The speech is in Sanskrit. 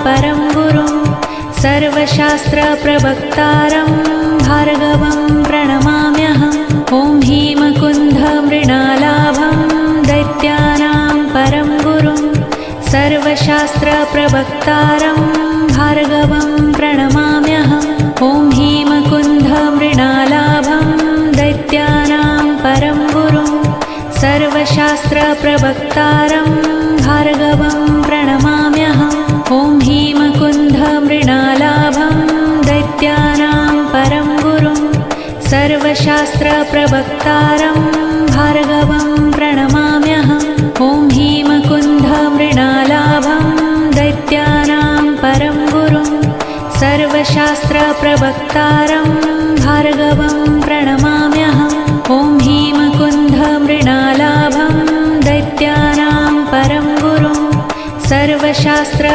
परं गुरुं सर्वशास्त्रप्रवक्तारं भार्गवं प्रणमाम्यहम्। ॐ हीमकुन्धमृणालाभं दैत्यानां परं गुरुं सर्वशास्त्रप्रवक्तारं भार्गवं प्रणमाम्यहम्। ॐ हीमकुन्धमृणालाभं दैत्यानां परं गुरुं सर्वशास्त्रप्रवक्तारं भार्गवं प्रणमाम्यहम्। ॐ हीमकुन्धमृणालाभं दैत्यानां परं गुरुं सर्वशास्त्रप्रवक्तारं भार्गवं प्रणमाम्यहम्। ॐ हीमकुन्धमृणालाभं दैत्यानां परं गुरुं सर्वशास्त्रप्रवक्तारं भार्गवं प्रणमाम्यहम्। ॐ हीमकुन्धमृणालाभं दैत्यानां परं गुरुं सर्वशास्त्र